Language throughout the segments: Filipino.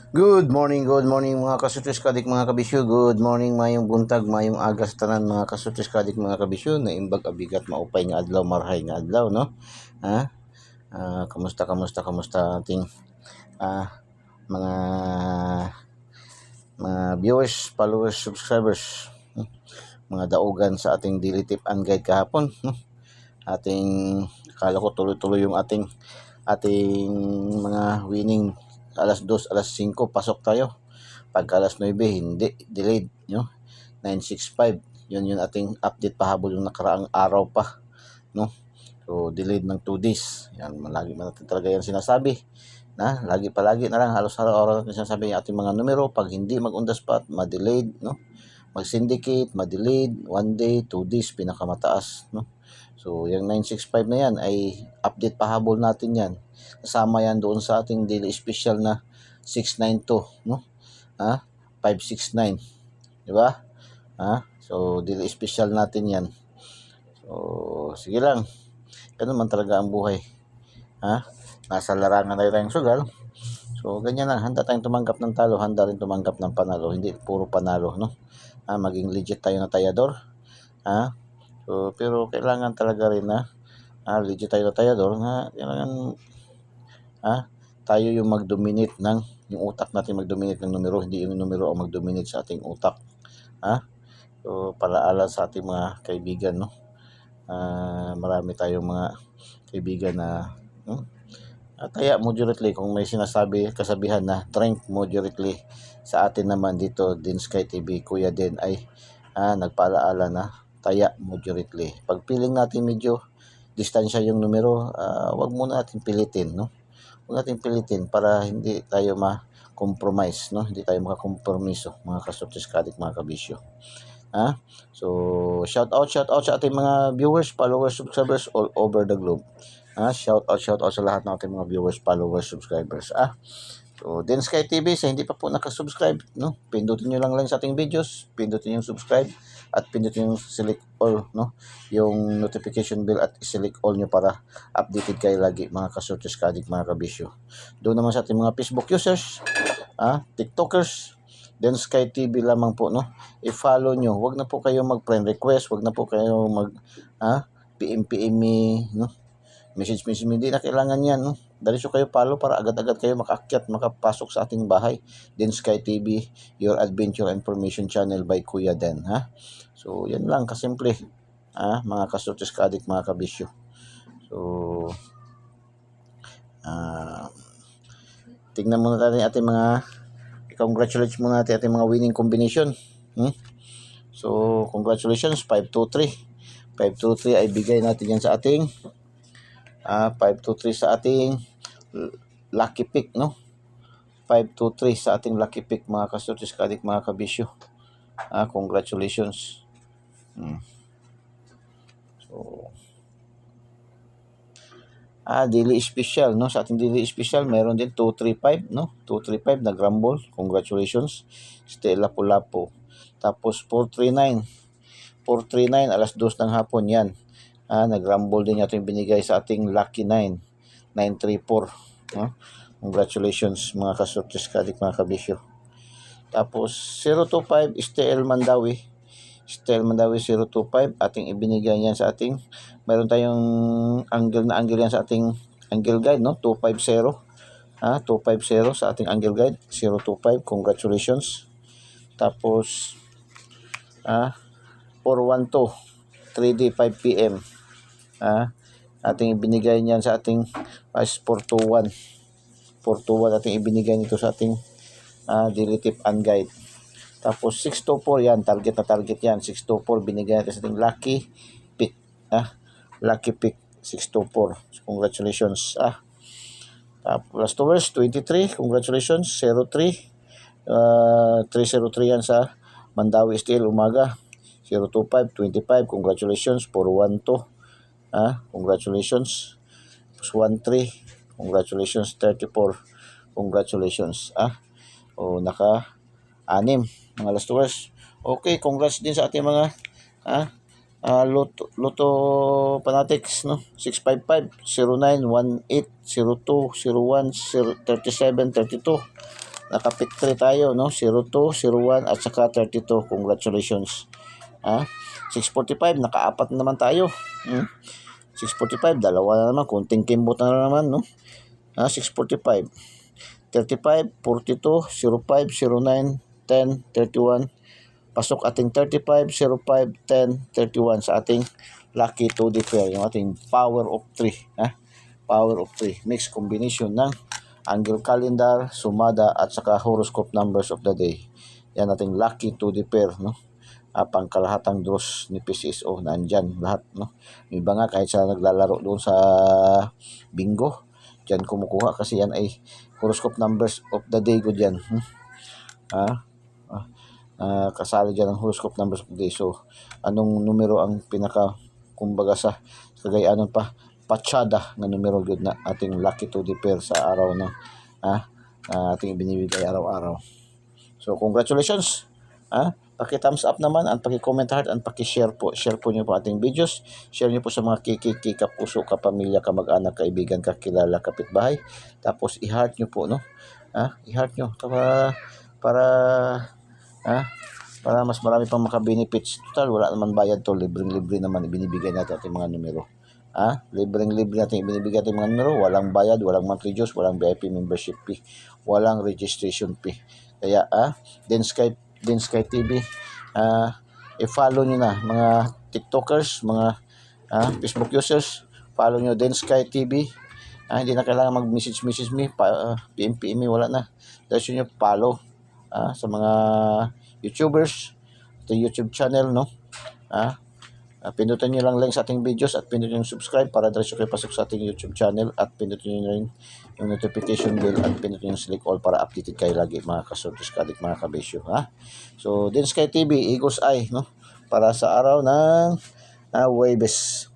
Good morning mga kasutis kadik mga kabisyo. Good morning mayong buntag, mayong aga sa tanan mga kasutis kadik mga kabisyo. Na imbag abigat maupay nga adlaw, marhay nga adlaw, no? Ha? Kamusta ating mga viewers, followers, subscribers, mga daugan sa ating daily tip and guide kahapon, no? Akala ko tuloy-tuloy yung ating mga winning. Alas 2, alas 5 pasok tayo. Pagka alas 9 hindi, delayed, no? 965 yun yung ating update pahabol yung nakaraang araw pa, no? So delayed ng 2 days. Yan, lagi man natin talaga yan sinasabi na palagi na lang halos araw-araw natin sinasabi yung ating mga numero. Pag hindi mag on the spot, ma-delayed, no? Mag-syndicate, ma-delayed 1 day, 2 days pinakamataas, no? So yung 965 na yan ay update pahabol natin yan. Kasama yan doon sa ating daily special na 692, no? 569, di ba? So daily special natin yan. So sige lang, ganun man talaga ang buhay. Nasa larangan na tayong sugal. So ganyan lang, handa tayong tumanggap ng talo, handa rin tumanggap ng panalo, hindi puro panalo, no? Maging legit tayo na tayador. So pero kailangan talaga rin na legit tayo na tayador na kailangan tayo yung mag-dominate ng yung utak natin, mag-dominate ng numero, hindi yung numero ang mag-dominate sa ating utak. So palaala sa ating mga kaibigan, no? Marami tayong mga kaibigan na taya moderately, kung may kasabihan na drink moderately. Sa atin naman dito din Sky TV, Kuya Den ay nagpaalaala na taya moderately. Pag feeling natin medyo distansya yung numero, wag muna natin pilitin, no? Huwag natin pilitin para hindi tayo ma-compromise, no? Hindi tayo makakompromiso, mga kasutis kadik, mga kabisyo. So shout out sa ating mga viewers, followers, subscribers all over the globe. Shout out sa lahat ng ating mga viewers, followers, subscribers. So Den Sky TV, sa hindi pa po nakasubscribe, no? Pindutin niyo lang sa ating videos, pindutin yung subscribe at pindutin yung select all, no? Yung notification bell at select all niyo para updated kayo lagi, mga kasutis kadik, mga kabisyo. Doon naman sa ating mga Facebook users, TikTokers, Den Sky TV lamang po, no? I-follow nyo. Huwag na po kayo mag-friend request, huwag na po kayo PM no? Message, hindi na kailangan yan, no? Diretso kayo follow para agad-agad kayo makaakyat, makapasok sa ating bahay. Den Sky TV, your adventure information channel by Kuya Den, So yan lang kasimple, mga kasutis kadik, mga kabisyo. So tingnan muna natin ating mga congratulations muna natin ating mga winning combination. So congratulations, 523. 523 ay bigay natin yan sa ating 523 sa ating lucky pick, no? 523 sa ating lucky pick, mga kasutis kadik, mga kabisyo. Congratulations. So daily special, no? Sa ating daily special meron din 235, no? 235 na grumble. Congratulations, Stella Pulapo. Tapos 439 alas 2 ng hapon yan. Nag-rumble din natin binigay sa ating lucky 9 934. Congratulations, mga kasutis kadik, mga kabisyo. Tapos 025 Estel Mandawi 025 ating ibinigay yan sa ating, meron tayong angle yan sa ating angle guide, no? 250 250 sa ating angle guide 025. Congratulations. Tapos 412 3D 5 PM ating ibinigay niyan sa ating 421 ating ibinigay nito sa ating daily tip and guide. Tapos 624 yan, target yan, 624 binigay natin sa ating lucky pick, lucky pick 624. So, congratulations. Tapos last hours 23, congratulations. 03 303 yan sa Mandawi Steel Umaga. 025 25, congratulations. 412, congratulations. 13, congratulations. 34, congratulations. Naka-6 mga last hours. Okay, congrats din sa ating mga Lotto Fanatics, no? 655 09 18 02 01 37 32 Naka-pick 3 tayo, no? 02, 01, at saka 32. Congratulations. 645, naka-apat na naman tayo. 645, dalawa na naman. Kunting kimbot na naman, no? 645. 35, 42, 05, 09, 10, 31. Pasok ating 35, 05, 10, 31 sa ating lucky 2D pair. Yung ating power of 3. Power of 3. Mixed combination ng angle calendar, sumada, at saka horoscope numbers of the day. Yan ating lucky 2D pair, no? Pangkalahatang draws ni PCSO, nandyan lahat, no? Iba nga kahit sa naglalaro doon sa bingo, dyan kumukuha kasi yan ay horoscope numbers of the day ko dyan. Kasali dyan ang horoscope numbers of the day. So, anong numero ang pinaka, kumbaga sa kagayanon pa, patsada na numero good na ating lucky 2D pair sa araw ng ating binibigay araw-araw. So, congratulations. Paki-thumbs up naman at paki-comment heart at paki-share po. Share po niyo po ating videos. Share niyo po sa mga kiki, kapuso, kapamilya, kamag-anak, kaibigan, kakilala, kapitbahay. Tapos i-heart niyo po, no? I-heart niyo para mas marami pang maka-benefits. Total, wala naman bayad to. Libreng-libre naman ibinibigay natin ating mga numero. Libreng-libre natin ibinibigay ating mga numero. Walang bayad, walang monthly dues, walang VIP membership fee, walang registration fee. Kaya, Din Sky TV, i-follow nyo na mga TikTokers, mga Facebook users, follow nyo Din Sky TV. Hindi na kailangan mag-message me, PM me, wala na. Dahil nyo follow sa mga YouTubers, ito YouTube channel, no? Pindutin nyo lang sa ating videos at pindutin yung subscribe para diretso kayo pasok sa ating YouTube channel at pindutin nyo rin yung notification bell at pindutin yung select all para updated kayo lagi mga kasortis kadik, mga kabisyo. So, Din Sky TV, Eagle's Eye, no? Para sa araw ng Huwebes,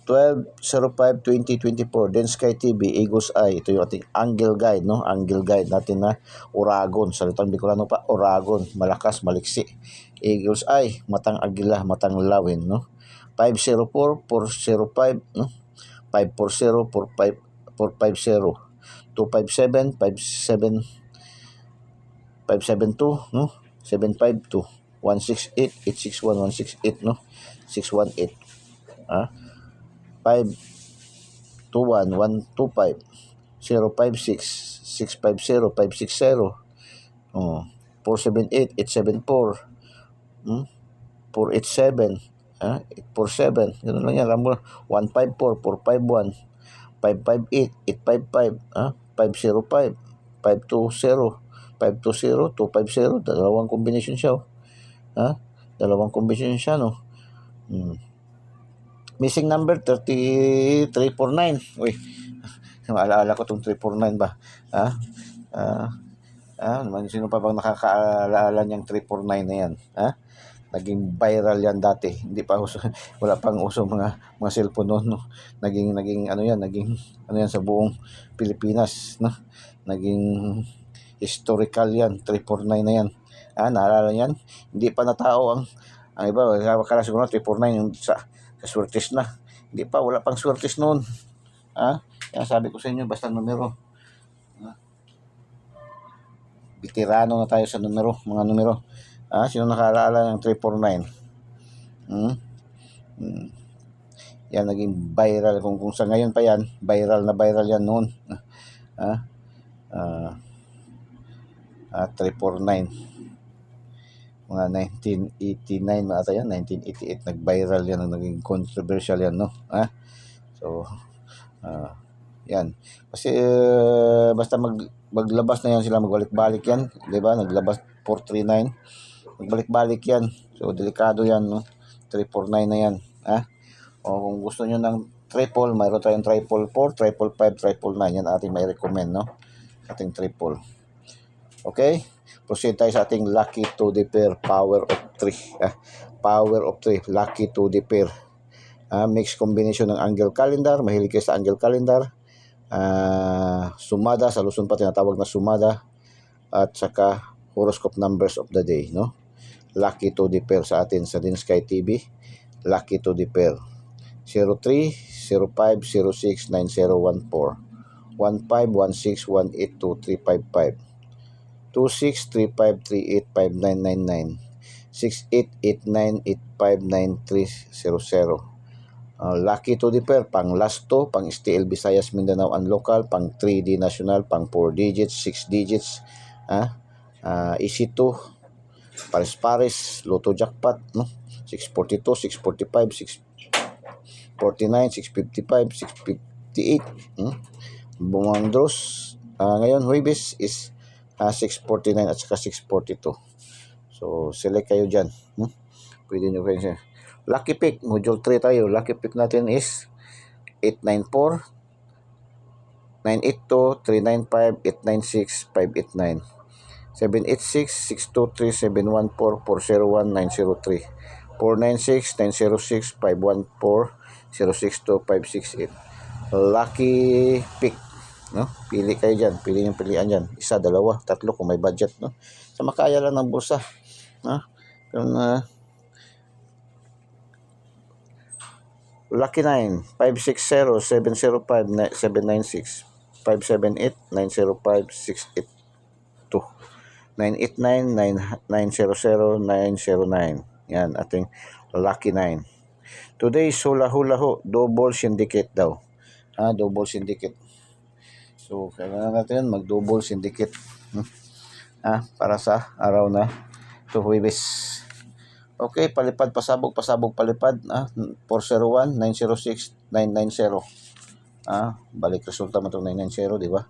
12/05/2024, Din Sky TV, Eagle's Eye. Ito yung ating angle guide, no? Angle guide natin na Oragon. Salitang Bicolano pa, Oragon. Malakas, maliksi. Eagle's Eye, matang agila, matang lawin, no? 504-405, no? 540-450, 257, 572, no? 752, 168, 861, 168, no? 618, 521-125, 056, 650, 560, 478, 874, 487, 847, gano'n lang yan. 154, 451, 558, 855, 505, 520, 520, 250, dalawang combination siya, dalawang combination siya, no? Missing number 3349. Uy, maalala ko itong 349 ba? Sino pa bang nakakaalaala niyang 349 na yan? Naging viral yan dati. Hindi pa uso, wala pang uso mga cellphone noon, no. Naging ano yan sa buong Pilipinas, no. Naging historical yan, 349 na yan. Naalala yan? Hindi pa natao ang iba, kala siguro 349 yung sa swertis na. Hindi pa, wala pang swertis noon. Yan sabi ko sa inyo, basta numero. Veterano na tayo sa numero, mga numero. Sino nakaalala ng 349? Yan, naging viral. Kung sa ngayon pa yan, viral yan noon. 349. Mga 1989 ata yan, 1988. Nag-viral yan, naging controversial yan, no? So, yan. Kasi, basta maglabas na yan sila, magbalik-balik yan. Diba? Naglabas 439. Magbalik-balik yan. So, delikado yan, no? 349 na yan. O kung gusto nyo ng triple, mayroon tayong triple 4, triple 5, triple 9. Yan ating may recommend, no? Ating triple. Okay? Proceed tayo sa ating lucky 2D pair, power of 3. Power of 3, lucky 2D pair. Mixed combination ng angle calendar. Mahilig kayo sa angle calendar. Sumada, sa Luzon pa tinatawag na sumada. At saka horoscope numbers of the day, no? Lucky 2D pair sa atin sa Din Sky TV. Lucky 2D pair 03, Lucky to the pair, pang last 2, pang STL Visayas Mindanao and local, pang 3D national, pang 4 digits, 6 digits, easy 2, pares-pares, Lotto jackpot, no? 642, 645, 649, 655, 658. Bumang draws. Ngayon, Huwebes is 649 at saka 642. So, select kayo dyan. Pwede nyo kayo. Lucky pick, module 3 tayo. Lucky pick natin is 894, 982, 395, 896, 589. 786, 623, 714, 401, 903. 496, 906, 514, 062, 568. Lucky pick. No? Pili kayo dyan. Pili yung pilian dyan. Isa, dalawa, tatlo kung may budget. No? Sa makaya lang ng bulsa. No? Kung, Lucky 9, 560, 705, 796, 578, 905, 682, 989, 900, 909. Yan, ating Lucky 9. Today, hula ho, double syndicate daw. Double syndicate. So, kailangan natin mag-double syndicate. Para sa araw na ito, Huwebes. Okay, palipad, pasabog, palipad. 401, 906, 990. Balik resulta mo itong 990, di ba?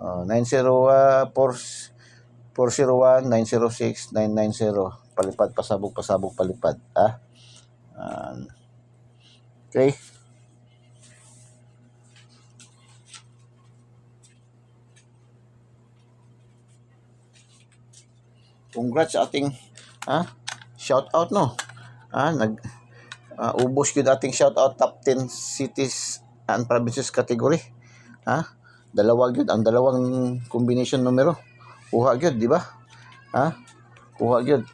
401, 906, 990. Palipad, pasabog, palipad. Okay. Congrats sa ating shout out, no? Ubos yun ating shout out top 10 cities and provinces category. Dalawa yun, ang dalawang combination numero. Kuha yun, di ba? Kuha yun.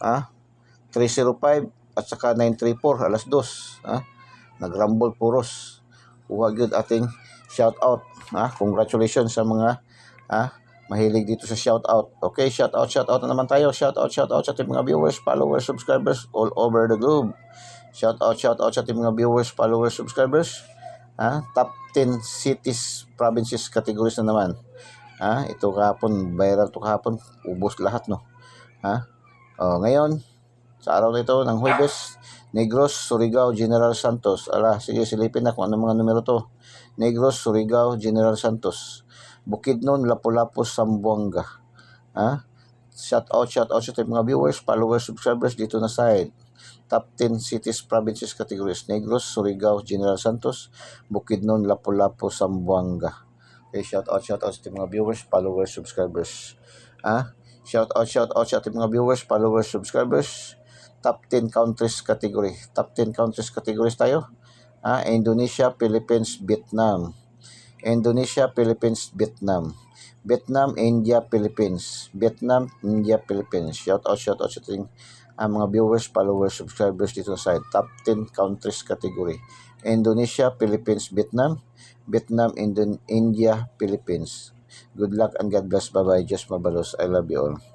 305 at saka 934 alas 2. Nagrumble puros. Kuha yun ating shout out. Congratulations sa mga mahilig dito sa shout out. Okay, shout out na naman tayo. Shout out sa ating mga viewers, followers, subscribers all over the globe. Shout out sa ating mga viewers, followers, subscribers. Top 10 cities, provinces, categories na naman. Ito kahapon, viral to kahapon, ubos lahat, no? Ngayon, sa araw na ito ng Huwebes, Negros, Surigao, General Santos. Sige, silipin na kung ano mga numero to. Negros, Surigao, General Santos. Bukidnon, Lapu-Lapu, Zamboanga. Shout out sa ating mga viewers, followers, subscribers dito na side. Top 10 cities, provinces, categories. Negros, Surigao, General Santos, Bukidnon, Lapu-Lapu, Zamboanga. Okay, shout out sa ating mga viewers, followers, subscribers. Shout out sa ating mga viewers, followers, subscribers. Top 10 countries category. Top 10 countries categories tayo. Indonesia, Philippines, Vietnam. Indonesia, Philippines, Vietnam. Vietnam, India, Philippines. Vietnam, India, Philippines. Shout out sa ating mga viewers, followers, subscribers dito sa site. Top 10 countries category. Indonesia, Philippines, Vietnam. Vietnam, India, Philippines. Good luck and God bless. Bye-bye. Just mabalos. I love you all.